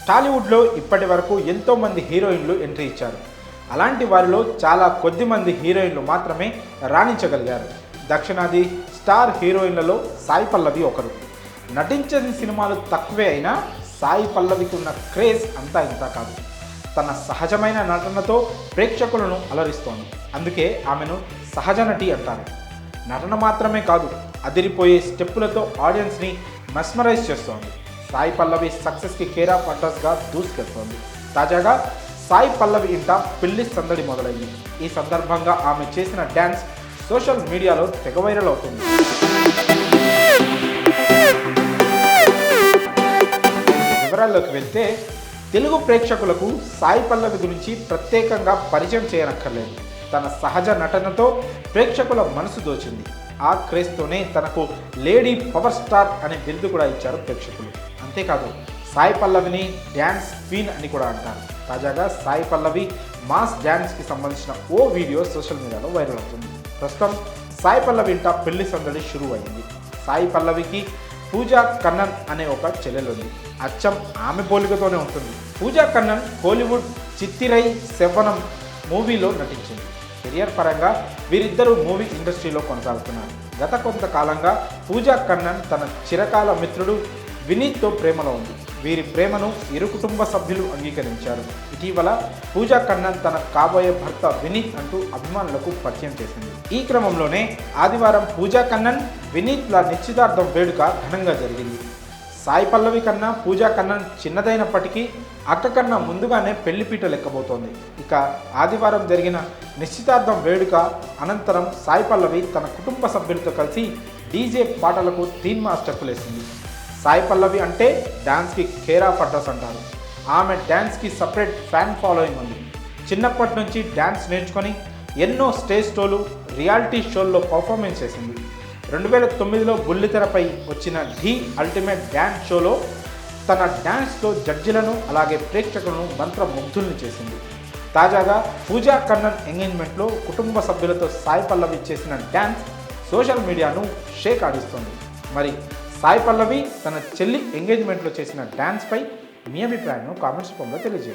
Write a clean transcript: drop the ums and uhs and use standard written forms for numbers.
టాలీవుడ్లో ఇప్పటి వరకు ఎంతోమంది హీరోయిన్లు ఎంట్రీ ఇచ్చారు. అలాంటి వారిలో చాలా కొద్ది మంది హీరోయిన్లు మాత్రమే రాణించగలిగారు. దక్షిణాది స్టార్ హీరోయిన్లలో సాయి పల్లవి ఒకరు. నటించని సినిమాలు తక్కువే అయినా సాయి పల్లవికి ఉన్న క్రేజ్ అంతా ఇంతా కాదు. తన సహజమైన నటనతో ప్రేక్షకులను అలరిస్తోంది. అందుకే ఆమెను సహజ నటి అంటారు. నటన మాత్రమే కాదు, అదిరిపోయే స్టెప్పులతో ఆడియన్స్ని మెస్మరైజ్ చేస్తోంది. సాయి పల్లవి సక్సెస్కి కేర్ ఆఫ్ అడ్రస్గా దూసుకెళ్తోంది. తాజాగా సాయి పల్లవి ఇంట పెళ్లి సందడి మొదలైంది. ఈ సందర్భంగా ఆమె చేసిన డ్యాన్స్ సోషల్ మీడియాలో తెగ వైరల్ అవుతుంది. వివరాల్లోకి వెళ్తే, తెలుగు ప్రేక్షకులకు సాయి పల్లవి గురించి ప్రత్యేకంగా పరిచయం చేయనక్కర్లేదు. తన సహజ నటనతో ప్రేక్షకుల మనసు దోచింది. ఆ క్రేజ్తోనే తనకు లేడీ పవర్ స్టార్ అనే బిరుదు కూడా ఇచ్చారు ప్రేక్షకులు. అంతేకాదు, సాయి పల్లవిని డ్యాన్స్ క్వీన్ అని కూడా అంటారు. తాజాగా సాయి పల్లవి మాస్ డ్యాన్స్కి సంబంధించిన ఓ వీడియో సోషల్ మీడియాలో వైరల్ అవుతుంది. ప్రస్తుతం సాయి పల్లవి ఇంట పెళ్లి సందడి షురూ అయింది. సాయి పల్లవికి పూజా కన్నన్ అనే ఒక చెల్లెలు ఉంది. అచ్చం ఆమె పోలికతోనే ఉంటుంది. పూజా కన్నన్ కోలీవుడ్ చిత్తిరై సెవ్వనం మూవీలో నటించింది. కెరియర్ పరంగా వీరిద్దరూ మూవీ ఇండస్ట్రీలో కొనసాగుతున్నారు. గత కొంతకాలంగా పూజా కన్నన్ తన చిరకాల మిత్రుడు వినీత్తో ప్రేమలో ఉంది. వీరి ప్రేమను ఇరు కుటుంబ సభ్యులు అంగీకరించారు. ఇటీవల పూజా కన్నన్ తన కాబోయే భర్త వినీత్ అంటూ అభిమానులకు పరిచయం చేసింది. ఈ క్రమంలోనే ఆదివారం పూజా కన్నన్ వినీత్ల నిశ్చితార్థం వేడుక ఘనంగా జరిగింది. సాయి పల్లవి కన్నా పూజా కన్నన్ చిన్నదైనప్పటికీ అక్క కన్నా ముందుగానే పెళ్లిపీట లెక్కబోతోంది. ఇక ఆదివారం జరిగిన నిశ్చితార్థం వేడుక అనంతరం సాయి పల్లవి తన కుటుంబ సభ్యులతో కలిసి డీజే పాటలకు థీమ్ స్టెప్పులు వేసింది. సాయి పల్లవి అంటే డ్యాన్స్కి కేర్ ఆఫ్ అడ్రస్ అంటారు. ఆమె డ్యాన్స్కి సపరేట్ ఫ్యాన్ ఫాలోయింగ్ ఉంది. చిన్నప్పటి నుంచి డ్యాన్స్ నేర్చుకొని ఎన్నో స్టేజ్ షోలు, రియాలిటీ షోల్లో పర్ఫార్మెన్స్ చేసింది. 2009లో బుల్లితెరపై వచ్చిన ఢీ అల్టిమేట్ డ్యాన్స్ షోలో తన డ్యాన్స్తో జడ్జిలను అలాగే ప్రేక్షకులను మంత్రముగ్ధుల్ని చేసింది. తాజాగా పూజా కన్నన్ ఎంగేజ్మెంట్లో కుటుంబ సభ్యులతో సాయి పల్లవి చేసిన డ్యాన్స్ సోషల్ మీడియాను షేక్ ఆడిస్తోంది. మరి సాయి పల్లవి తన చెల్లి ఎంగేజ్మెంట్లో చేసిన డ్యాన్స్పై మీ అభిప్రాయాన్ని కామెంట్స్ రూపంలో తెలియజేయండి.